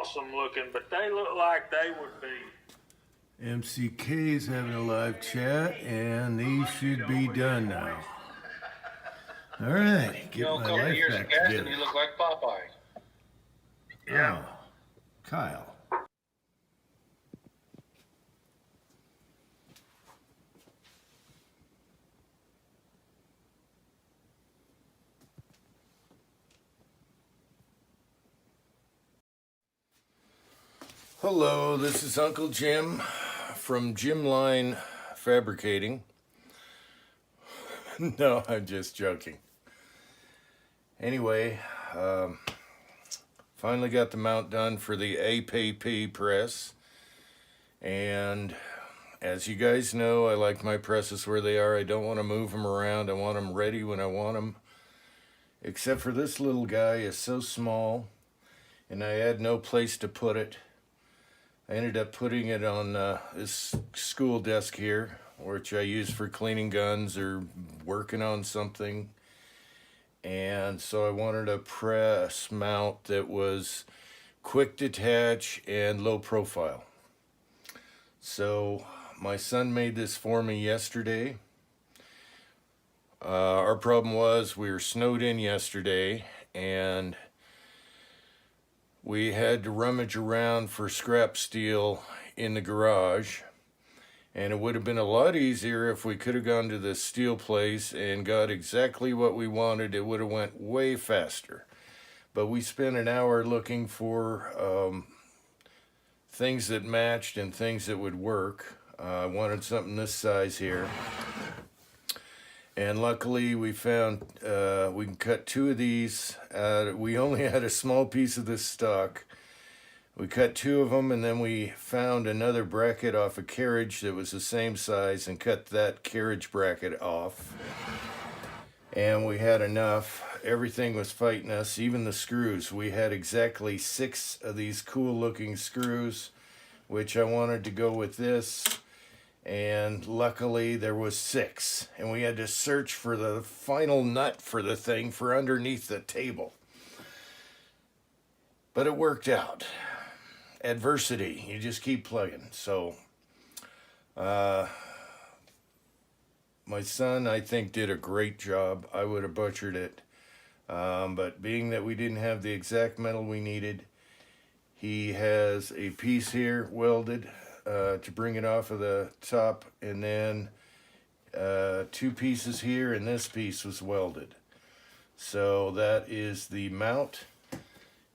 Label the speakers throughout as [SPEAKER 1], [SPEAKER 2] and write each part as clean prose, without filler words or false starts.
[SPEAKER 1] awesome looking, but they look like they would be.
[SPEAKER 2] MCK's having a live chat, and these should be done now. All right, get my life back together.
[SPEAKER 3] You look like Popeye.
[SPEAKER 2] Yeah. Oh, Kyle. Hello, this is Uncle Jim from Jimline Fabricating. No, I'm just joking. Anyway, finally got the mount done for the APP press. And as you guys know, I like my presses where they are. I don't want to move them around. I want them ready when I want them. Except for this little guy is so small, and I had no place to put it. I ended up putting it on this school desk here, which I use for cleaning guns or working on something. And so I wanted a press mount that was quick detach and low profile. So my son made this for me yesterday. Our problem was we were snowed in yesterday, and we had to rummage around for scrap steel in the garage, and it would have been a lot easier if we could have gone to the steel place and got exactly what we wanted. It would have went way faster. But we spent an hour looking for things that matched and things that would work. I wanted something this size here. And luckily we found we can cut two of these. We only had a small piece of this stock. We cut two of them, and then we found another bracket off a carriage that was the same size and cut that carriage bracket off. And we had enough. Everything was fighting us, even the screws. We had exactly 6 of these cool looking screws, which I wanted to go with this. And luckily there was 6, and we had to search for the final nut for the thing for underneath the table. But it worked out. Adversity, you just keep plugging. So my son, I think, did a great job. I would have butchered it, but being that we didn't have the exact metal we needed, he has a piece here welded to bring it off of the top, and then 2 pieces here, and this piece was welded. So that is the mount.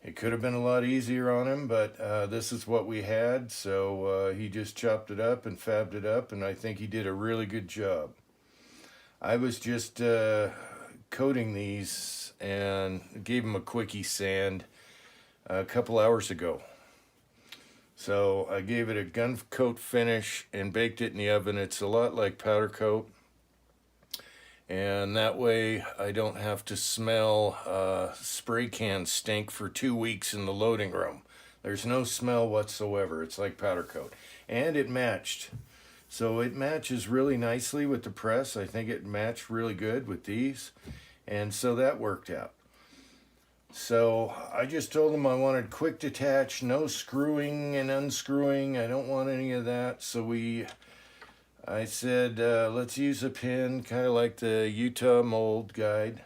[SPEAKER 2] It could have been a lot easier on him, but this is what we had, so he just chopped it up and fabbed it up, and I think he did a really good job. I was just coating these and gave him a quickie sand a couple hours ago. So I gave it a gun coat finish and baked it in the oven. It's a lot like powder coat, and that way I don't have to smell spray can stink for 2 weeks in the loading room. There's no smell whatsoever. It's like powder coat, and it matched. So it matches really nicely with the press. I think it matched really good with these, and so that worked out. So I just told him I wanted quick detach, no screwing and unscrewing. I don't want any of that. So I said, let's use a pin, kind of like the Utah mold guide.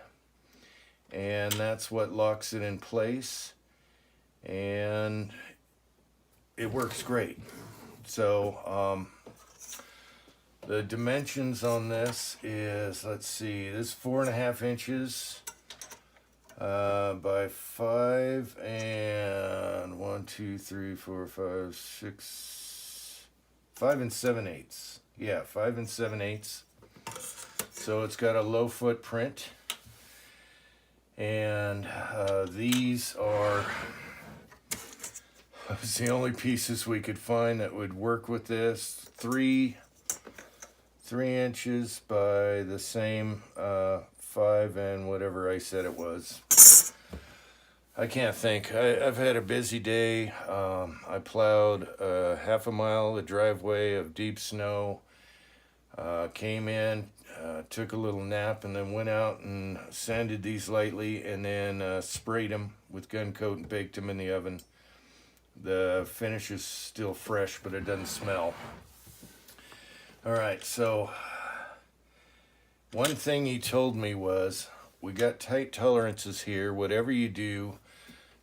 [SPEAKER 2] And that's what locks it in place. And it works great. So the dimensions on this is, let's see, this 4.5 inches. By 5 and 1, 2, 3, 4, 5, 6, 5 and 7/8. Yeah, 5 and 7/8. So it's got a low footprint, and these are the only pieces we could find that would work with this. 3 inches by the same 5 and whatever I said it was. I can't think. I've had a busy day. I plowed half a mile the driveway of deep snow, came in, took a little nap, and then went out and sanded these lightly, and then sprayed them with gun coat and baked them in the oven. The finish is still fresh, but it doesn't smell. All right, so one thing he told me was, we got tight tolerances here. Whatever you do,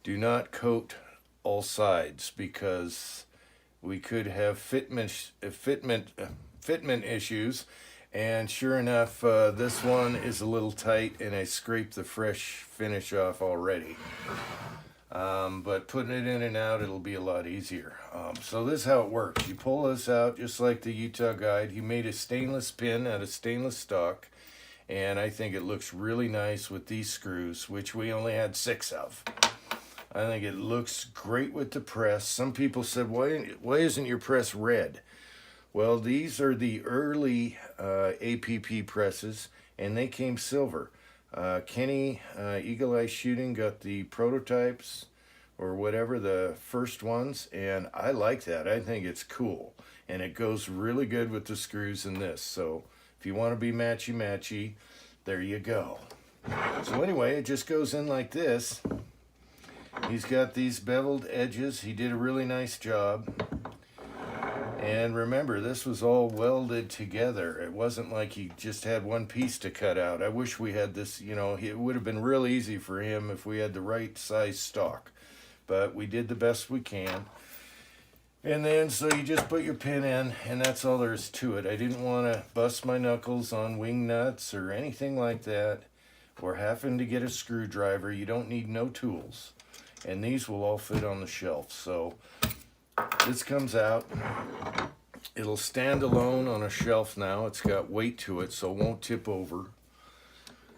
[SPEAKER 2] do not coat all sides, because we could have fitment issues. And sure enough, this one is a little tight, and I scraped the fresh finish off already. But putting it in and out, it'll be a lot easier. So this is how it works. You pull this out just like the Utah guide. He made a stainless pin out of stainless stock, and I think it looks really nice with these screws, which we only had 6 of. I think it looks great with the press. Some people said, why isn't your press red? Well, these are the early APP presses, and they came silver. Kenny Eagle Eye Shooting got the prototypes, or whatever, the first ones, and I like that. I think it's cool, and it goes really good with the screws in this. So if you want to be matchy-matchy, there you go. So anyway, it just goes in like this. He's got these beveled edges. He did a really nice job. And remember, this was all welded together. It wasn't like he just had one piece to cut out. I wish we had this, you know, it would have been real easy for him if we had the right size stock. But we did the best we can. And then, so you just put your pin in, and that's all there is to it. I didn't want to bust my knuckles on wing nuts or anything like that, or having to get a screwdriver. You don't need no tools. And these will all fit on the shelf. So this comes out. It'll stand alone on a shelf now. It's got weight to it, so it won't tip over.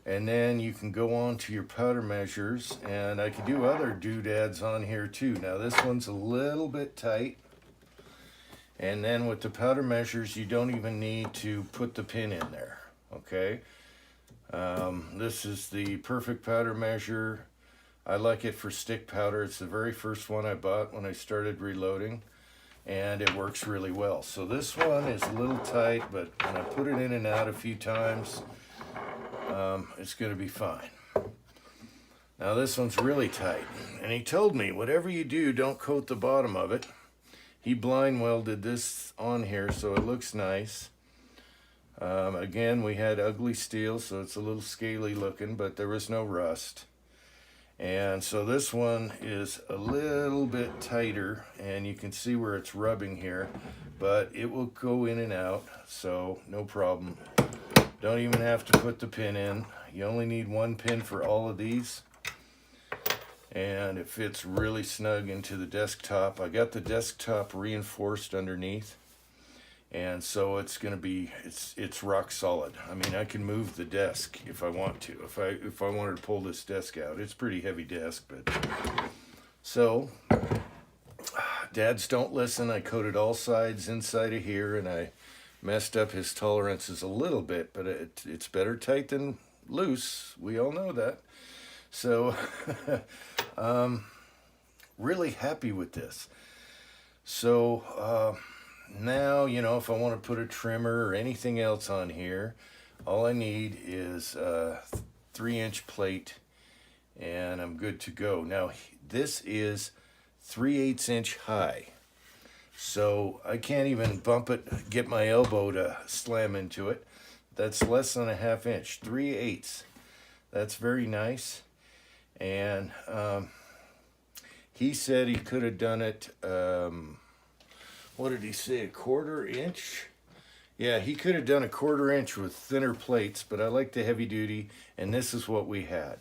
[SPEAKER 2] And then you can go on to your powder measures, and I could do other doodads on here too. Now this one's a little bit tight. And then with the powder measures, you don't even need to put the pin in there, okay? This is the perfect powder measure. I like it for stick powder. It's the very first one I bought when I started reloading, and it works really well. So this one is a little tight, but when I put it in and out a few times, it's going to be fine. Now this one's really tight, and he told me, whatever you do, don't coat the bottom of it. He blind welded this on here, so it looks nice. Again, we had ugly steel, so it's a little scaly looking, but there was no rust. And so this one is a little bit tighter, and you can see where it's rubbing here, but it will go in and out, so no problem. Don't even have to put the pin in. You only need one pin for all of these, and it fits really snug into the desktop. I got the desktop reinforced underneath, and so it's going to be, it's rock solid. I mean, I can move the desk if I want to. If I wanted to pull this desk out, it's a pretty heavy desk, but so dads don't listen. I coated all sides inside of here, and I messed up his tolerances a little bit, but it's better tight than loose. We all know that. So really happy with this. So now, you know, if I want to put a trimmer or anything else on here, all I need is a 3-inch plate, and I'm good to go. Now, this is 3/8 inch high, so I can't even bump it, get my elbow to slam into it. That's less than a 1/2 inch, 3/8. That's very nice. And he said he could have done it, what did he say, a 1/4 inch? Yeah, he could have done a 1/4 inch with thinner plates, but I like the heavy duty, and this is what we had.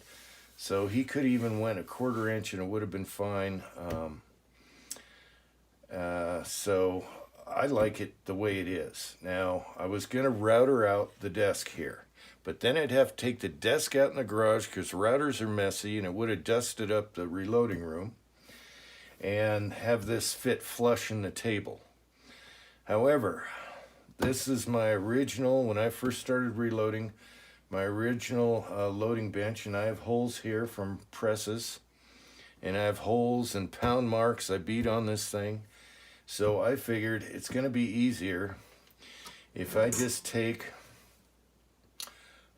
[SPEAKER 2] So he could even went a 1/4 inch and it would have been fine. So I like it the way it is. Now, I was going to router out the desk here, but then I'd have to take the desk out in the garage because routers are messy, and it would have dusted up the reloading room, and have this fit flush in the table. However, this is my original, when I first started reloading, my original loading bench, and I have holes here from presses, and I have holes and pound marks I beat on this thing. So I figured it's going to be easier if I just take,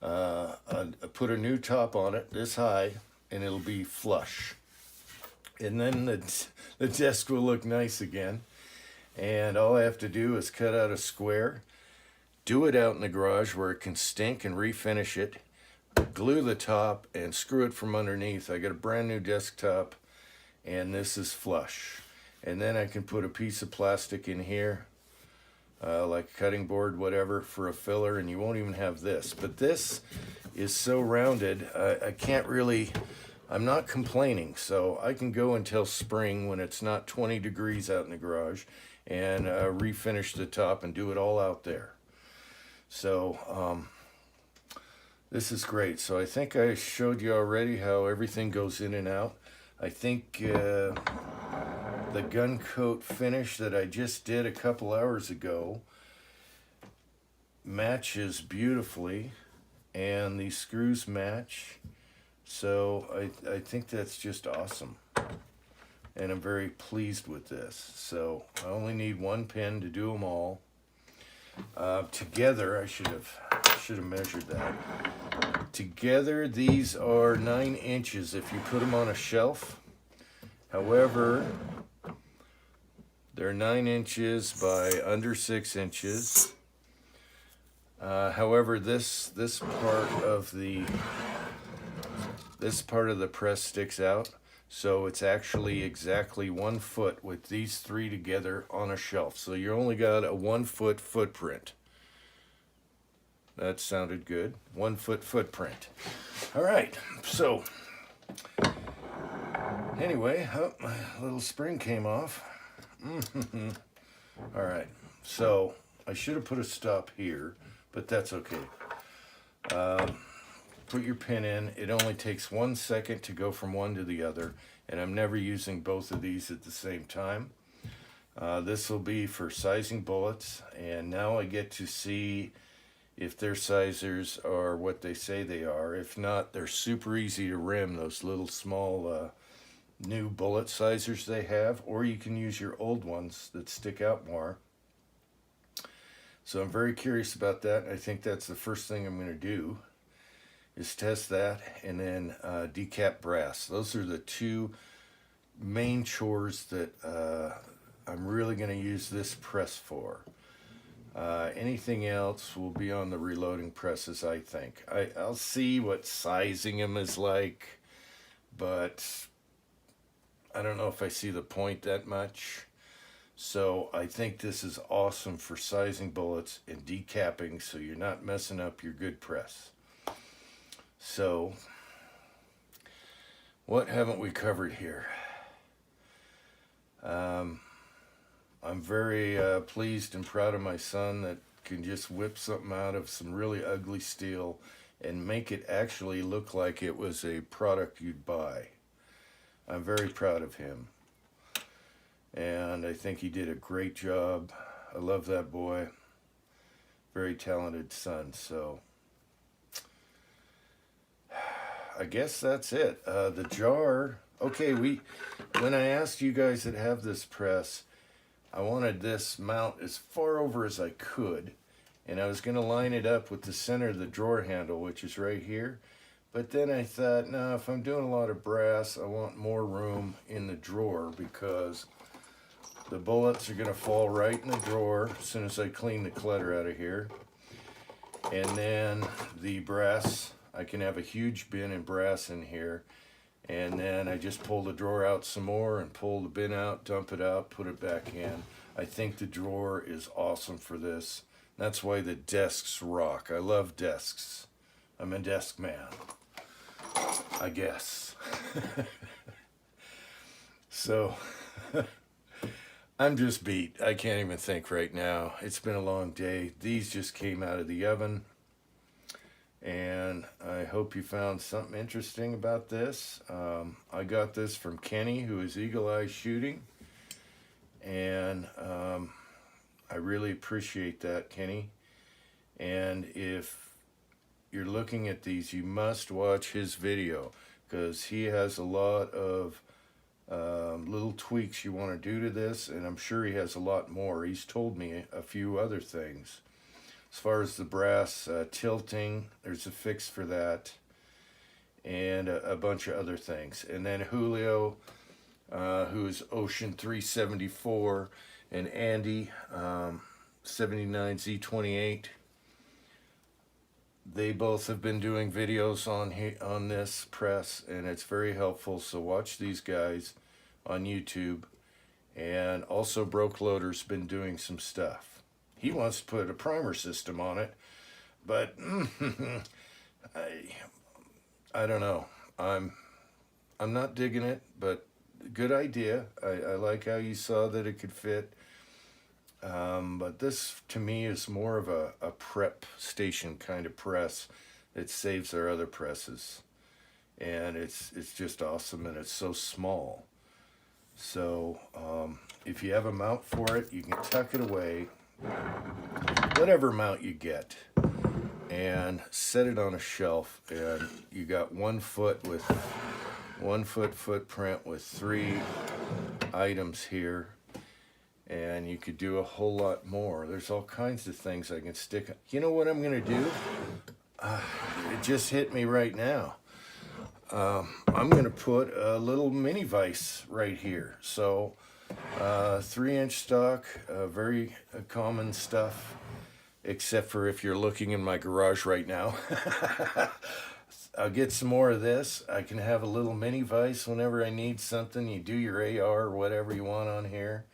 [SPEAKER 2] put a new top on it this high, and it'll be flush. and then the desk will look nice again. And all I have to do is cut out a square, do it out in the garage where it can stink, and refinish it, glue the top, and screw it from underneath. I got a brand new desktop, and this is flush. And then I can put a piece of plastic in here, like a cutting board, whatever, for a filler, and you won't even have this. But this is so rounded, I can't really, I'm not complaining. So I can go until spring when it's not 20 degrees out in the garage and refinish the top and do it all out there. So this is great. So I think I showed you already how everything goes in and out. I think the gun coat finish that I just did a couple hours ago matches beautifully, and these screws match. So I think that's just awesome, and I'm very pleased with this. So I only need one pin to do them all. Together, I should have measured that. Together, these are 9 inches if you put them on a shelf. However, they're 9 inches by under 6 inches. However, this part of the press sticks out, so it's actually exactly 1 foot with these 3 together on a shelf. So you only got a 1 foot footprint. That sounded good. 1 foot footprint. All right. So anyway, my little spring came off. All right. So I should have put a stop here, but that's okay. Put your pin in. It only takes 1 second to go from one to the other, and I'm never using both of these at the same time. This will be for sizing bullets, and now I get to see if their sizers are what they say they are. If not, they're super easy to rim, those little small new bullet sizers they have, or you can use your old ones that stick out more. So I'm very curious about that. I think that's the first thing I'm going to do, is test that, and then decap brass. Those are the 2 main chores that I'm really going to use this press for. Anything else will be on the reloading presses, I think. I'll see what sizing them is like, but I don't know if I see the point that much. So I think this is awesome for sizing bullets and decapping, so you're not messing up your good press. So what haven't we covered here? I'm very pleased and proud of my son that can just whip something out of some really ugly steel and make it actually look like it was a product you'd buy. I'm very proud of him, and I think he did a great job. I love that boy. Very talented son. So I guess that's it. The jar. Okay, when I asked you guys that have this press, I wanted this mount as far over as I could, and I was going to line it up with the center of the drawer handle, which is right here. But then I thought, no, if I'm doing a lot of brass, I want more room in the drawer, because the bullets are going to fall right in the drawer as soon as I clean the clutter out of here. And then the brass, I can have a huge bin and brass in here. And then I just pull the drawer out some more and pull the bin out, dump it out, put it back in. I think the drawer is awesome for this. That's why the desks rock. I love desks. I'm a desk man, I guess. So I'm just beat. I can't even think right now. It's been a long day. These just came out of the oven. And I hope you found something interesting about this. I got this from Kenny, who is Eagle Eye Shooting. And I really appreciate that, Kenny. And if you're looking at these, you must watch his video, because he has a lot of little tweaks you want to do to this. And I'm sure he has a lot more. He's told me a few other things. As far as the brass tilting, there's a fix for that, and a bunch of other things. And then Julio who's Ocean 374, and Andy 79Z28. They both have been doing videos on this press, and it's very helpful. So watch these guys on YouTube. And also Broke Loader's been doing some stuff. He wants to put a primer system on it, but I don't know. I'm not digging it, but good idea. I like how you saw that it could fit. But this to me is more of a prep station kind of press that saves our other presses, and it's just awesome, and it's so small. So if you have a mount for it, you can tuck it away, whatever mount you get, and set it on a shelf. And you got 1 foot with 1 foot footprint with 3 items here, and you could do a whole lot more. There's all kinds of things I can stick. You know what I'm gonna do? It just hit me right now. I'm gonna put a little mini vise right here. So 3-inch stock, very common stuff, except for if you're looking in my garage right now. I'll get some more of this. I can have a little mini vise whenever I need something. You do your AR or whatever you want on here.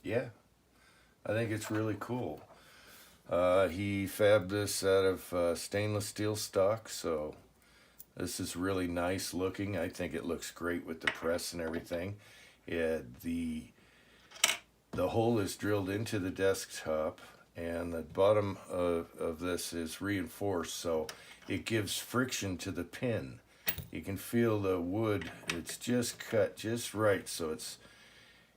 [SPEAKER 2] Yeah, I think it's really cool. He fabbed this out of stainless steel stock, so this is really nice looking. I think it looks great with the press and everything. The hole is drilled into the desktop, and the bottom of this is reinforced, so it gives friction to the pin. You can feel the wood. It's just cut just right, so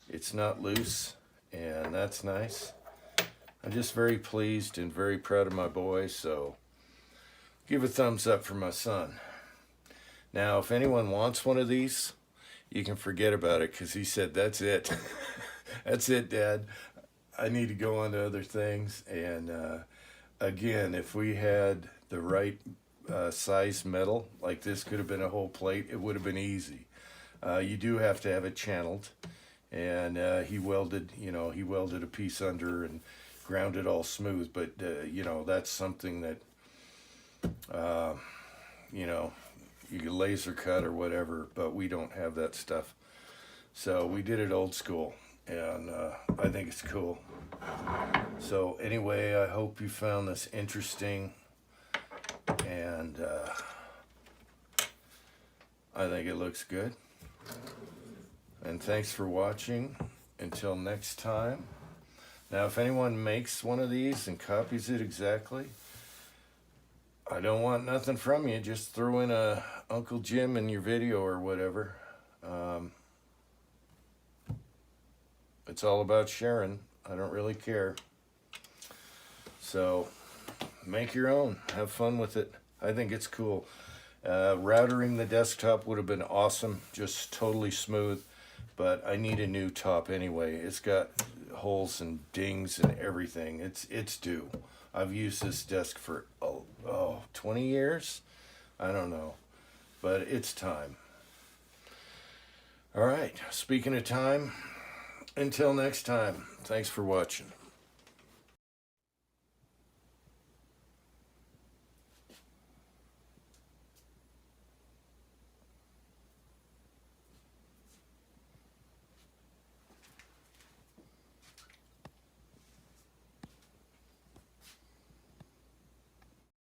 [SPEAKER 2] it's not loose, and that's nice. I'm just very pleased and very proud of my boy, so give a thumbs up for my son. Now, if anyone wants one of these, you can forget about it, because he said, that's it. That's it, Dad. I need to go on to other things. And again, if we had the right size metal, like this could have been a whole plate, it would have been easy. You do have to have it channeled, and he welded a piece under and ground it all smooth. But that's something that you can laser cut or whatever, but we don't have that stuff, so we did it old school, and I think it's cool. So anyway, I hope you found this interesting, and I think it looks good. And thanks for watching. Until next time. Now, if anyone makes one of these and copies it exactly, I don't want nothing from you. Just throw in a Uncle Jim in your video or whatever. It's all about sharing. I don't really care. So make your own. Have fun with it. I think it's cool. Routering the desktop would have been awesome. Just totally smooth. But I need a new top anyway. It's got holes and dings and everything. It's due. I've used this desk for 20 years? I don't know. But it's time. All right. Speaking of time, until next time, thanks for watching.